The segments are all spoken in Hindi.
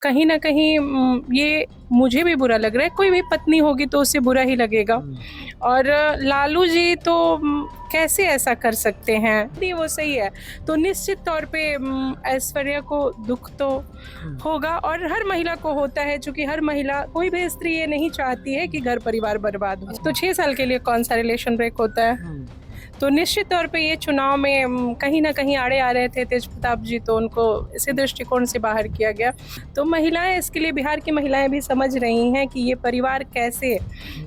कहीं न कहीं ये मुझे भी बुरा लग रहा है, कोई भी पत्नी होगी तो उसे बुरा ही लगेगा। और लालू जी तो कैसे ऐसा कर सकते हैं? यदि वो सही है, तो निश्चित तौर पे ऐश्वर्या को दुःख तो होगा और हर महिला को होता है, चूँकि हर महिला कोई भी स्त्री ये नहीं चाहती है कि घर परिवार बर्बाद हो। तो 6 साल के लिए कौन-सा रिलेशन ब्रेक होता है? तो निश्चित तौर पे ये चुनाव में कहीं न कहीं आड़े आ रहे थे तेज प्रताप जी, तो उनको इसी दृष्टिकोण से बाहर किया गया। तो महिलाएं इसके लिए, बिहार की महिलाएं भी समझ रही हैं कि ये परिवार कैसे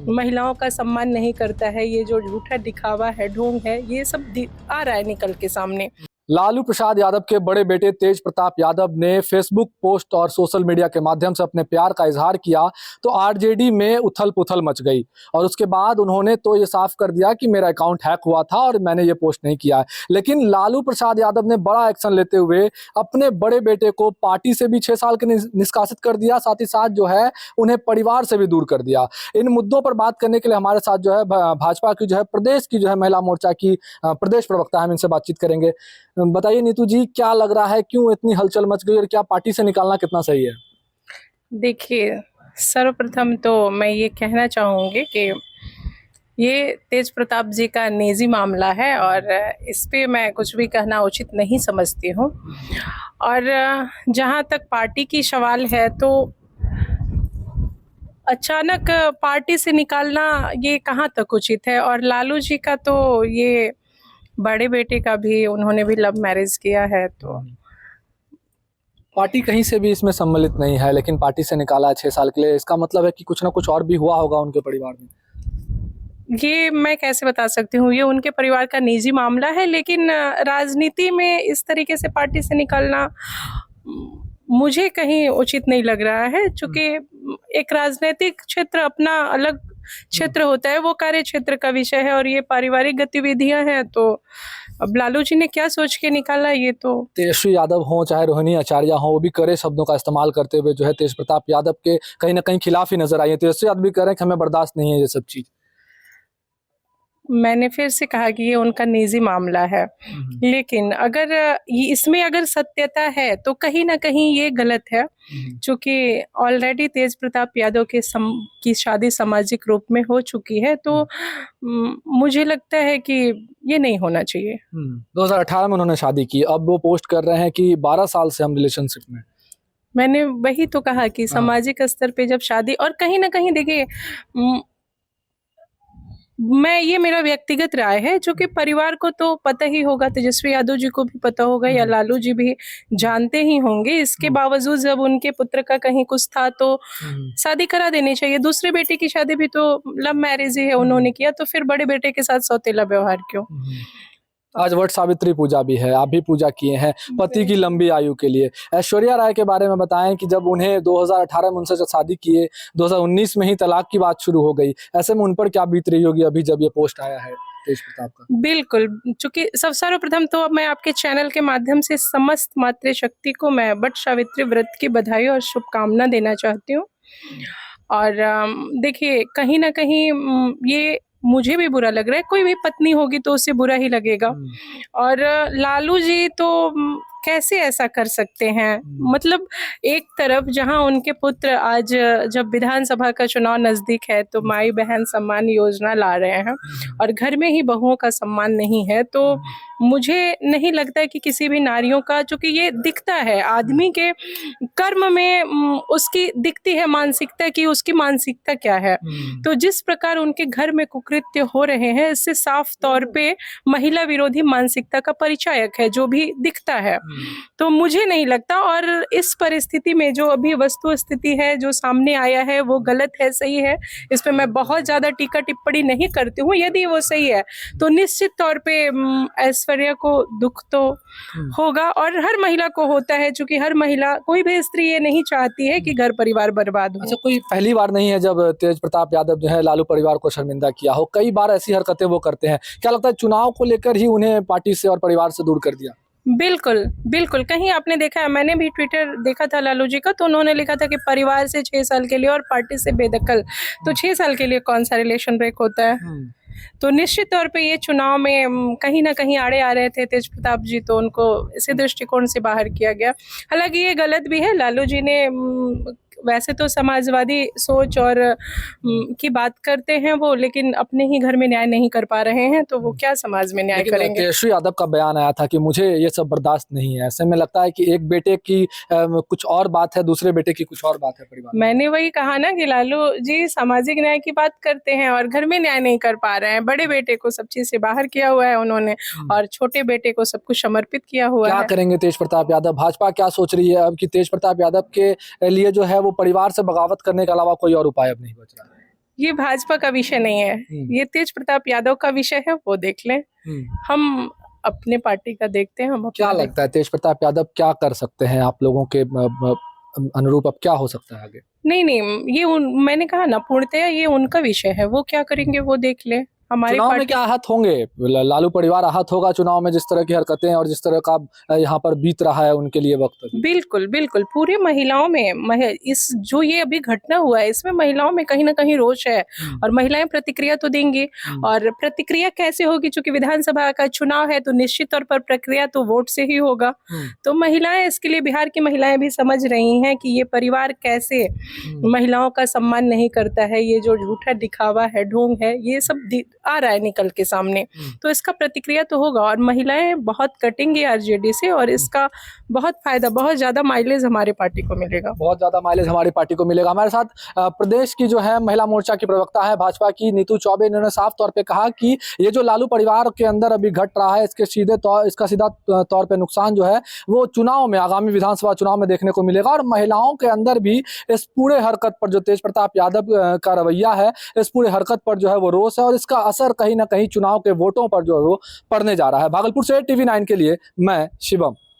महिलाओं का सम्मान नहीं करता है, ये जो झूठा दिखावा है, ढोंग है, ये सब आ रहा है निकल के सामने। लालू प्रसाद यादव के बड़े बेटे तेज प्रताप यादव ने फेसबुक पोस्ट और सोशल मीडिया के माध्यम से अपने प्यार का इजहार किया तो आरजेडी में उथल पुथल मच गई और उसके बाद उन्होंने तो ये साफ कर दिया कि मेरा अकाउंट हैक हुआ था और मैंने ये पोस्ट नहीं किया है। लेकिन लालू प्रसाद यादव ने बड़ा एक्शन लेते हुए अपने बड़े बेटे को पार्टी से भी 6 साल के निष्कासित कर दिया, साथ ही साथ जो है उन्हें परिवार से भी दूर कर दिया। इन मुद्दों पर बात करने के लिए हमारे साथ जो है भाजपा की जो है प्रदेश की जो है महिला मोर्चा की प्रदेश प्रवक्ता, हम इनसे बातचीत करेंगे। बताइए नीतू जी, क्या लग रहा है, क्यों इतनी हलचल मच गई और क्या पार्टी से निकालना कितना सही है? देखिए, सर्वप्रथम तो मैं ये कहना चाहूँगी कि ये तेज प्रताप जी का निजी मामला है और इस पे मैं कुछ भी कहना उचित नहीं समझती हूँ। और जहाँ तक पार्टी की सवाल है, तो अचानक पार्टी से निकालना ये कहाँ तक उचित है। और लालू जी का तो ये बड़े बेटे का भी, उन्होंने भी लव मैरिज किया है, तो पार्टी कहीं से भी इसमें सम्मिलित नहीं है, लेकिन पार्टी से निकाला है 6 साल के लिए। इसका मतलब है कि कुछ ना कुछ और भी हुआ होगा उनके परिवार में। ये मैं कैसे बता सकती हूँ, ये उनके परिवार का निजी मामला है। लेकिन राजनीति में इस तरीके से पार्टी से निकलना मुझे कहीं उचित नहीं लग रहा है, चूँकि एक राजनीतिक क्षेत्र अपना अलग क्षेत्र होता है, वो कार्य क्षेत्र का विषय है और ये पारिवारिक गतिविधियां हैं। तो अब लालू जी ने क्या सोच के निकाला, ये तो तेजस्वी यादव हो चाहे रोहिणी आचार्य हो, वो भी कड़े शब्दों का इस्तेमाल करते हुए जो है तेज प्रताप यादव के कहीं ना कहीं खिलाफ ही नजर आई है। तेजस्वी यादव भी कह रहे हैं कि हमें बर्दाश्त नहीं है ये सब चीज। मैंने फिर से कहा कि ये उनका निजी मामला है, लेकिन अगर ये इसमें अगर सत्यता है तो कहीं ना कहीं ये गलत है, क्योंकि ऑलरेडी तेज प्रताप यादव की शादी सामाजिक रूप में हो चुकी है। तो मुझे लगता है कि ये नहीं होना चाहिए। 2018 में उन्होंने शादी की, अब वो पोस्ट कर रहे हैं कि 12 साल से हम रिलेशनशिप में। मैंने वही तो कहा कि सामाजिक स्तर पे जब शादी, और कहीं ना कहीं देखिए, ये मेरा व्यक्तिगत राय है, जो कि परिवार को तो पता ही होगा, तेजस्वी यादव जी को भी पता होगा या लालू जी भी जानते ही होंगे। इसके बावजूद जब उनके पुत्र का कहीं कुछ था तो शादी करा देनी चाहिए। दूसरे बेटे की शादी भी तो लव मैरिज ही है, उन्होंने किया, तो फिर बड़े बेटे के साथ सौतेला व्यवहार क्यों? आज वट सावित्री पूजा भी है, आप भी पूजा किए हैं पति की लंबी आयु के लिए। ऐश्वर्या राय के बारे में बताएं कि जब उन्हें 2018 में उनसे जब शादी किए, 2019 में ही तलाक की बात शुरू हो गई, ऐसे में उन पर क्या बीत रही होगी अभी जब ये पोस्ट आया है तेज प्रताप का? बिल्कुल, चूंकि सर्वप्रथम तो मैं आपके चैनल के माध्यम से समस्त मातृशक्ति को मैं वट सावित्री व्रत की बधाई और शुभकामना देना चाहती हूँ। और देखिए, कहीं ना कहीं ये मुझे भी बुरा लग रहा है, कोई भी पत्नी होगी तो उसे बुरा ही लगेगा। और लालू जी तो कैसे ऐसा कर सकते हैं? मतलब एक तरफ जहां उनके पुत्र आज जब विधानसभा का चुनाव नजदीक है तो माई बहन सम्मान योजना ला रहे हैं और घर में ही बहुओं का सम्मान नहीं है, तो मुझे नहीं लगता कि किसी भी नारियों का, चूंकि ये दिखता है आदमी के कर्म में, उसकी दिखती है मानसिकता की, उसकी मानसिकता क्या है। तो जिस प्रकार उनके घर में कुकृत्य हो रहे हैं, इससे साफ तौर पे महिला विरोधी मानसिकता का परिचायक है, जो भी दिखता है। तो मुझे नहीं लगता, और इस परिस्थिति में जो अभी वस्तु स्थिति है, जो सामने आया है, वो गलत है, सही है, इस पे मैं बहुत ज्यादा टीका टिप्पणी नहीं करती हूँ। यदि वो सही है तो निश्चित तौर पे ऐश्वर्या को दुख तो होगा और हर महिला को होता है, क्योंकि हर महिला, कोई भी स्त्री ये नहीं चाहती है कि घर परिवार बर्बाद हो। अच्छा, कोई पहली बार नहीं है जब तेज प्रताप यादव जो है लालू परिवार को शर्मिंदा किया हो, कई बार ऐसी हरकतें वो करते हैं। क्या लगता है चुनाव को लेकर ही उन्हें पार्टी से और परिवार से दूर कर दिया? बिल्कुल बिल्कुल, कहीं आपने देखा है, मैंने भी ट्विटर देखा था लालू जी का, तो उन्होंने लिखा था कि परिवार से 6 साल के लिए और पार्टी से बेदखल। तो 6 साल के लिए कौन सा रिलेशन ब्रेक होता है? तो निश्चित तौर पे ये चुनाव में कहीं न कहीं आड़े आ रहे थे तेज प्रताप जी, तो उनको इसी दृष्टिकोण से बाहर किया गया। हालाँकि ये गलत भी है, लालू जी ने वैसे तो समाजवादी सोच और की बात करते हैं वो, लेकिन अपने ही घर में न्याय नहीं कर पा रहे हैं, तो वो क्या समाज में न्याय लेकिन करेंगे? तेजस्वी यादव का बयान आया था कि मुझे ये सब बर्दाश्त नहीं है। ऐसे में लगता है कि एक बेटे की कुछ और बात है, दूसरे बेटे की कुछ और बात है परिवार में। मैंने वही कहा ना कि लालू जी सामाजिक न्याय की बात करते हैं और घर में न्याय नहीं कर पा रहे हैं। बड़े बेटे को सब चीज से बाहर किया हुआ है उन्होंने, और छोटे बेटे को सब कुछ समर्पित किया हुआ क्या है। करेंगे तेज प्रताप यादव? भाजपा क्या सोच रही है अब कि तेज प्रताप यादव के लिए जो है वो परिवार से बगावत करने के अलावा कोई और उपाय अब नहीं बच रहा है? ये भाजपा का विषय नहीं है, ये तेज प्रताप यादव का विषय है, वो देख लें। हम अपने पार्टी का देखते हैं, हम क्या अपना लगता है तेज प्रताप यादव क्या कर सकते हैं आप लोगों के अनुरूप? अब क्या हो सकता है आगे? नहीं, ये मैंने कहा ना, पूर्णतया ये उनका विषय है, वो क्या करेंगे वो देख ले। हमारी चुनाव में पार्टी क्या आहत होंगे? लालू परिवार आहत होगा चुनाव में, जिस तरह की हरकतें और जिस तरह का यहाँ पर बीत रहा है उनके लिए वक्त अभी। बिल्कुल, बिल्कुल, पूरी महिलाओं में इस जो ये अभी घटना हुआ है, इसमें महिलाओं में कहीं न कहीं रोष है, और महिलाएं प्रतिक्रिया तो देंगी। और प्रतिक्रिया कैसे होगी? चूंकि विधानसभा का चुनाव है, तो निश्चित तौर पर प्रक्रिया तो वोट से ही होगा। तो महिलाएं, इसके लिए बिहार की महिलाएं भी समझ रही हैं कि ये परिवार कैसे महिलाओं का सम्मान नहीं करता है, ये जो झूठा दिखावा है, ढोंग है, ये सब आ रहा है निकल के सामने। तो इसका प्रतिक्रिया तो होगा, और महिलाएं बहुत कटेंगी आरजेडी से, और इसका बहुत फायदा, बहुत ज्यादा माइलेज हमारे पार्टी को मिलेगा। बहुत ज्यादा माइलेज हमारी पार्टी को मिलेगा। हमारे साथ प्रदेश की जो है महिला मोर्चा की प्रवक्ता है भाजपा की नीतू चौबे, इन्होंने साफ तौर पे कहा कि ये जो लालू परिवार के अंदर अभी घट रहा है, इसका सीधा तौर पे नुकसान जो है वो चुनाव में, आगामी विधानसभा चुनाव में देखने को मिलेगा। और महिलाओं के अंदर भी इस पूरे हरकत पर, जो तेज प्रताप यादव का रवैया है, इस पूरे हरकत पर जो है वो रोष है, और इसका असर कहीं ना कहीं चुनाव के वोटों पर जो है वो पड़ने जा रहा है। भागलपुर से TV9 के लिए मैं शिवम।